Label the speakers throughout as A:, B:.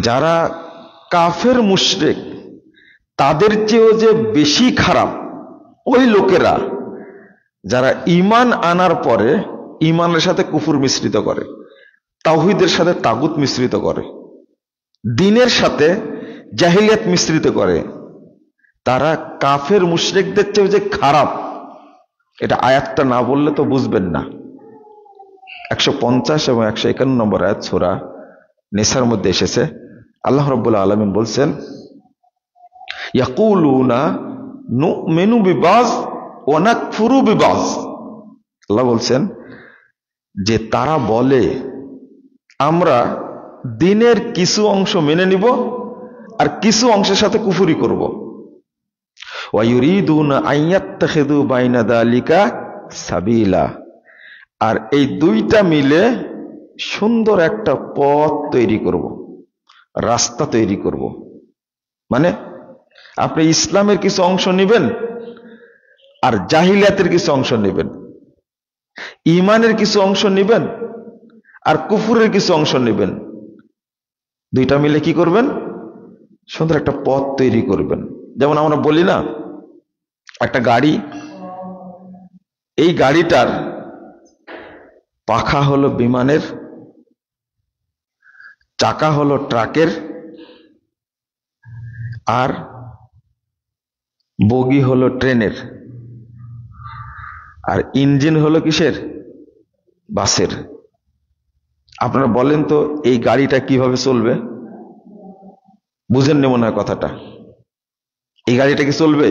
A: যারা কাফের মুশরিক তাদের চেয়েও যে বেশি খারাপ ওই লোকেরা যারা ঈমান আনার পরে ঈমানের সাথে কুফর মিশ্রিত করে, তাওহীদের সাথে তাগুত মিশ্রিত করে, দ্বীনের সাথে জাহিলিয়াত মিশ্রিত করে, তারা কাফের মুশরিকদের চেয়েও যে খারাপ, এটা আয়াতটা না বললে তো বুঝবেন না। 150 এবং 151 নম্বর আয়াত সূরা নিসার মধ্যে এসেছে। আল্লাহ রাব্বুল আলামিন বলছেন, ইয়াকুলুনা নুমিনু বিবাজ ওয়া নাকফুরু বিবাজ। আল্লাহ বলছেন যে তারা বলে আমরা দ্বীনের কিছু অংশ মেনে নিব আর কিছু অংশের সাথে কুফরি করব। ওয়া ইউরিদুনা আইয়াত্তাখিযু বাইনা যালিকা সাবিলা। আর এই দুইটা মিলে সুন্দর একটা পথ তৈরি করব, রাস্তা তৈরি করব। মানে আপনি ইসলামের কিছু অংশ নেবেন আর জাহিলিয়াতের কিছু অংশ নেবেন, ঈমানের কিছু অংশ নেবেন আর কুফরের কিছু অংশ নেবেন, দুইটা মিলে কি করবেন? সুন্দর একটা পথ তৈরি করবেন। যেমন আমরা বলি না, একটা গাড়ি, এই গাড়িটার পাখা হলো বিমানের, চাকা হলো ট্রাকের, আর বগি হলো ট্রেনের, আর ইঞ্জিন হলো কিসের? বাসের। আপনারা বলেন তো এই গাড়িটা কিভাবে চলবে? বুঝেননি মনে হয় কথাটা। এই গাড়িটা কি চলবে?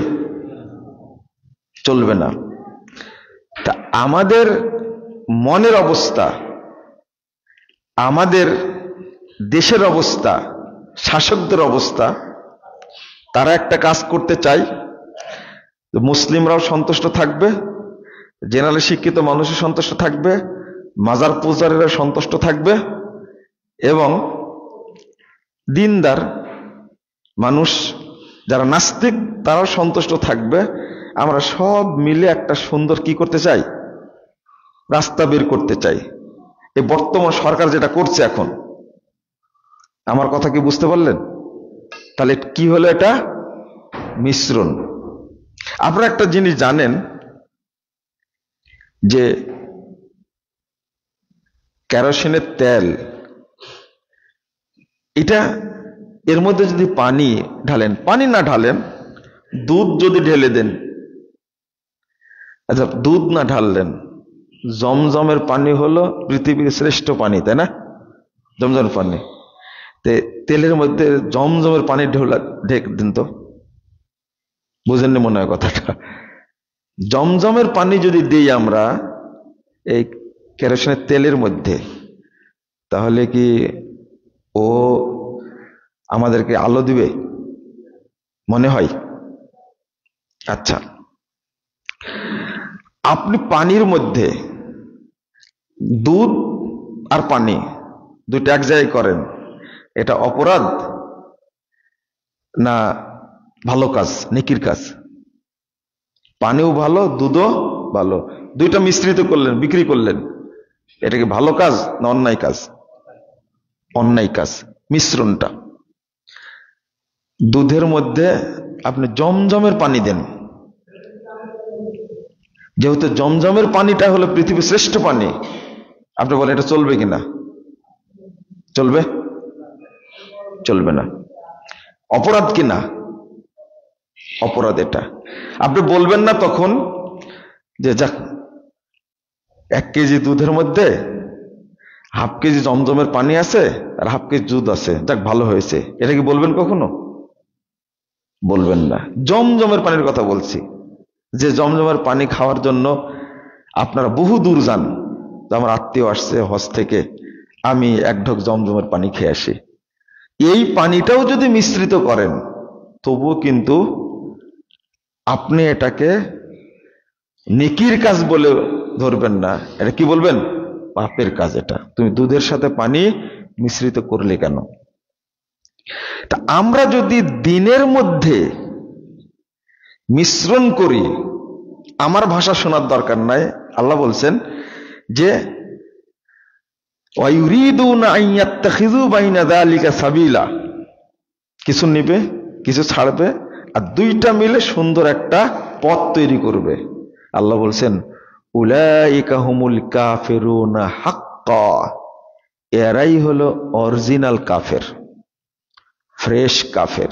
A: চলবে না। তা আমাদের মনের অবস্থা, আমাদের দেশের অবস্থা, শাসকদের অবস্থা, তারা একটা কাজ করতে চায়, মুসলিমরাও সন্তুষ্ট থাকবে, জেনারেল শিক্ষিত মানুষও সন্তুষ্ট থাকবে, মাজার পূজারীরা সন্তুষ্ট থাকবে, এবং দিনদার মানুষ যারা নাস্তিক তারাও সন্তুষ্ট থাকবে। আমরা সব মিলে একটা সুন্দর কি করতে চাই? রাস্তা বের করতে চাই। এই বর্তমান সরকার যেটা করছে এখন, আমার কথা কি বুঝতে পারলেন? তাহলে কি হলো? এটা মিশ্রণ। আপনারা একটা জিনিস জানেন যে কেরোসিনের তেল, এটা এর মধ্যে যদি পানি ঢালেন, পানি না ঢালেন, দুধ যদি ঢেলে দেন, আচ্ছা দুধ না ঢাললেন, জমজমের পানি হলো পৃথিবীর শ্রেষ্ঠ পানি, তাই না? জমজমের পানি, তেলের মধ্যে জমজমের পানি ঢেক দিন তো, বুঝেননি মনে হয় কথাটা। জমজমের পানি যদি দিই আমরা এই কেরোসিনের তেলের মধ্যে, তাহলে কি ও আমাদেরকে আলো দিবে মনে হয়? আচ্ছা, আপনি পানির মধ্যে দুধ আর পানি দুইটা এক জায়গায় করেন, এটা অপরাধ না ভালো কাজ, নেকির কাজ? পানিও ভালো, দুধও ভালো, দুইটা মিশ্রিত করলেন, বিক্রি করলেন, এটা কি ভালো কাজ না অন্যায় কাজ? অন্যায় কাজ। মিশ্রণটা, দুধের মধ্যে আপনি জমজমের পানি দেন, যেহেতু জমজমের পানিটা হলো পৃথিবীর শ্রেষ্ঠ পানি, আপনি বলেন এটা চলবে কিনা? চলবে? চলবে না। অপরাধ কিনা? অপরাধ। এটা আপনি বলবেন না তখন যে যাক 1 কেজি দুধের মধ্যে হাফ কেজি জমজমের পানি আছে আর হাফ কেজি দুধ আছে, যাক ভালো হয়েছে, এটা কি বলবেন কখনো? বলবেন না। জমজমের পানির কথা বলছি, যে জমজমের পানি খাওয়ার জন্য আপনারা বহু দূর যান। আমার আত্মীয় আসছে হজ থেকে, আমি 1 ঢোক জমজমের পানি খেয়ে আসি। এই পানিটাও যদি মিশ্রিত করেন, তবুও কিন্তু আপনি এটাকে নেকির কাজ বলে ধরবেন না, এটা কি বলবেন? পাপের কাজ। এটা তুমি দুধের সাথে পানি মিশ্রিত করলে কেন? তা আমরা যদি দ্বীনের মধ্যে মিশ্রণ করি, আমার ভাষা শোনার দরকার নাই। আল্লাহ বলছেন যে ওয়ায়ুরিদুনা আন ইয়াত্তাখিযু বাইনা যালিকা সাবিলা, কিছু নিবে কিছু ছাড়বে, আর দুইটা মিলে সুন্দর একটা পথ তৈরি করবে। আল্লাহ বলছেন উলাইকা হুমুল কাফিরুনা হাক্কা, এরাই হলো অরিজিনাল কাফের, ফ্রেশ কাফের।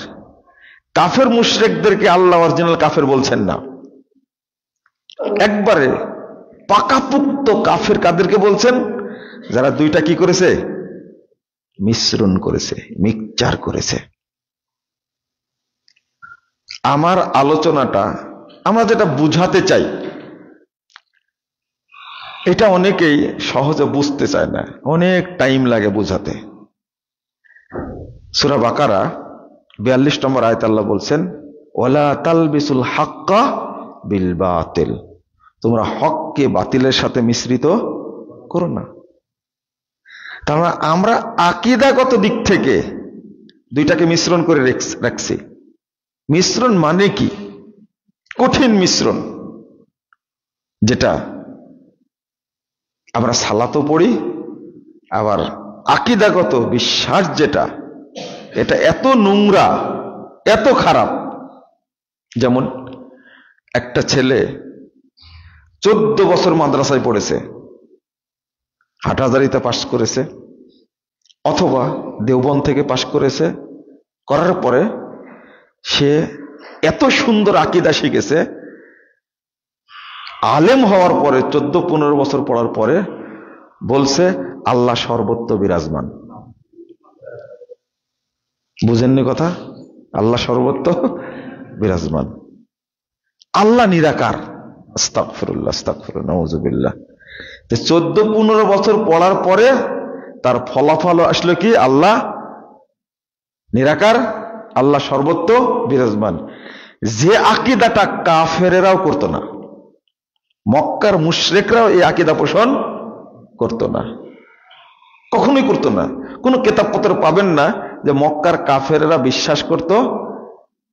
A: কাফের মুশরিকদেরকে আল্লাহ অরিজিনাল কাফের বলছেন না, একবারে পাকাপুক্ত কাফের কাদেরকে বলছেন? যারা দুইটা কি করেছে? মিশ্রণ করেছে, মিক্সচার করেছে। আমার আলোচনাটা আমরা যেটা বুঝাতে চাই, এটা অনেকেই সহজে বুঝতে চায় না, অনেক টাইম লাগে বুঝাতে। সূরা বাকারা 42 নম্বর আয়াতে আল্লাহ বলছেন ওয়ালা তালবিসুল হাক্কা বিল বাতিল, তোমরা হককে বাতিলের সাথে মিশ্রিত করো না। তার মানে আমরা আকীদাগত দিক থেকে দুইটাকে মিশ্রণ করে রাখছি। মিশ্রণ মানে কি? কঠিন মিশ্রণ, যেটা আমরা সালাতও পড়ি, আবার আকীদাগত বিশ্বাস যেটা, এটা এত নোংরা, এত খারাপ। যেমন একটা ছেলে 14 বছর মাদ্রাসায় পড়েছে, হাটহাজারীতে পাশ করেছে, অথবা দেওবন্দ থেকে পাশ করেছে, করার পরে সে এত সুন্দর আকীদা শিখেছে, আলেম হওয়ার পরে 14-15 বছর পড়ার পরে বলছে আল্লাহ সর্বত্র বিরাজমান। বুঝেননি কথা? আল্লাহ সর্বত্র বিরাজমান, আল্লাহ নিরাকার। আস্তাগফিরুল্লাহ, আস্তাগফিরুল্লাহ, নাউযুবিল্লাহ। 14-15 বছর পড়ার পরে তার ফলাফল আসলো কি? আল্লাহ নিরাকার, আল্লাহ সর্বত্র বিরাজমান। যে আকীদাটা কাফেরেরাও করতো না, মক্কার মুশরিকরাও এই আকীদা পোষণ করতো না, কখনোই করতো না। কোনো কিতাবপত্র পাবেন না যে মক্কার কাফেরেরা বিশ্বাস করত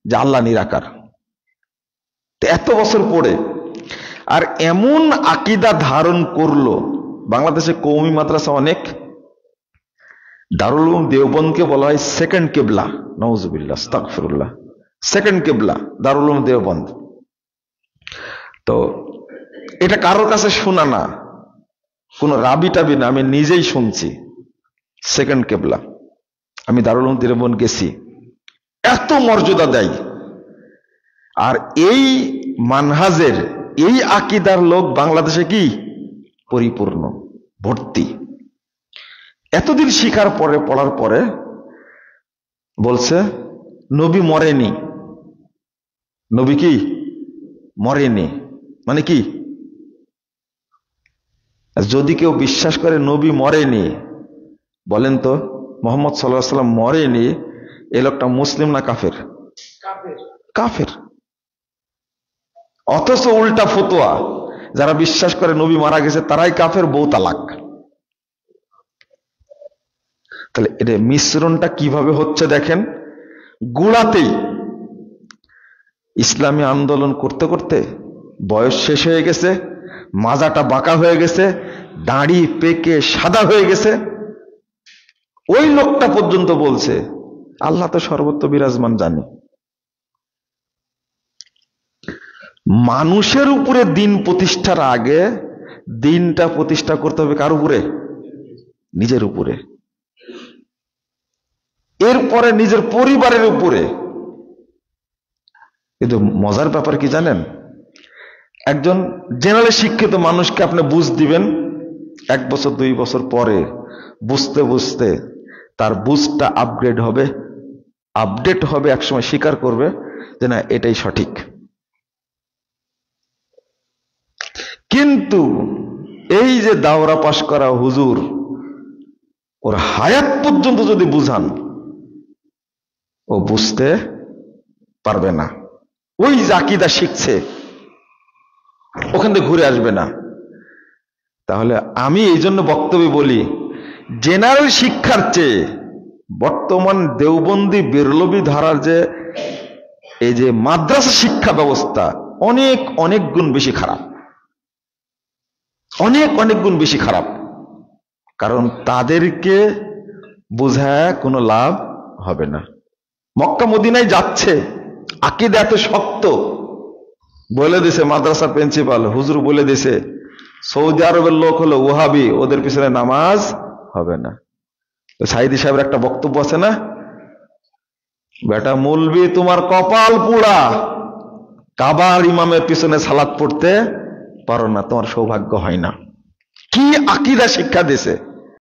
A: যে আল্লাহ নিরাকার। এত বছর পরে আর এমন আকীদা ধারণ করলো। বাংলাদেশে কওমি মাদ্রাসা অনেক, দারুল উলুম দেওবন্দকে বলা হয় সেকেন্ড কিবলা, নাউযুবিল্লাহ, আস্তাগফিরুল্লাহ, সেকেন্ড কিবলা দারুল উলুম দেওবন্দ। তো এটা কারোর কাছে শোনা না, কোন রাবি টাবি না, আমি নিজেই শুনছি। সেকেন্ড কিবলা, আমি দারুল উলুম দেওবন্দ গেছি, এত মর্যাদা দেয়। আর এই মানহাজের, এই আকীদার লোক বাংলাদেশে কি পরিপূর্ণ, ভর্তি। এতদিন শিখার পরে, পড়ার পরে বলছে নবী মরেনি। নবী কি মরেনি মানে কি? যদি কেউ বিশ্বাস করে নবী মরেনি, বলেন তো মুহাম্মদ সাল্লাল্লাহু আলাইহি ওয়াসাল্লাম মরেনি, এই লোকটা মুসলিম না কাফের? কাফের। অথচ উল্টা ফতোয়া, যারা বিশ্বাস করে নবী মারা গেছে তারাই কাফের, বউ তালাক। তাহলে এটা মিশ্রণটা কিভাবে হচ্ছে দেখেন। গুড়াতেই ইসলামী আন্দোলন করতে করতে বয়স শেষ হয়ে গেছে, মাজাটা বাঁকা হয়ে গেছে, দাড়ি পেকে সাদা হয়ে গেছে, ওই লোকটা পর্যন্ত বলছে আল্লাহ তো সর্বত্র বিরাজমান। জানি মানুষের উপরে দিন প্রতিষ্ঠার আগে দিনটা প্রতিষ্ঠা করতে হবে কার উপরে? নিজের উপরে, এরপরে নিজের পরিবারের উপরে। কিন্তু মজার ব্যাপার কি জানেন? একজন জেনারেলি শিক্ষিত মানুষকে আপনি বুঝ দিবেন, 1 বছর 2 বছর পরে বুঝতে বুঝতে তার বুঝটা আপগ্রেড হবে, আপডেট হবে, একসময় স্বীকার করবে যে না এটাই সঠিক। কিন্তু এই যে দাওরা পাশ করা হুজুর, ওর হায়াত পর্যন্ত যদি বুঝান, ও বুঝতে পারবে না। ওই যে আকীদা শিখছে ওখান থেকে ঘুরে আসবে না। তাহলে আমি এই জন্য বক্তব্যে বলি, জেনারেল শিক্ষার চেয়ে বর্তমান দেওবন্দি বেরলভী ধারার যে এই যে মাদ্রাসা শিক্ষা ব্যবস্থা অনেক অনেক গুণ বেশি খারাপ, অনেক অনেক গুণ বেশি খারাপ। কারণ তাদেরকে বোঝায় কোনো লাভ হবে না। মক্কা মদিনায় যাচ্ছে, আকীদা এত শক্ত, বলে দিছে মাদ্রাসার প্রিন্সিপাল হুজুর বলে দিছে সৌদি আরবের লোক হলো ওহাবি, ওদের পিছনে নামাজ হবে না। তো সাইদি সাহেবের একটা বক্তব্য আছে না, বেটা মৌলবি তোমার কপাল পোড়া, কাবার ইমামের পিছনে সালাত পড়তে পারো না, তোমার সৌভাগ্য হয় না। কি আকীদা শিক্ষা দিছে!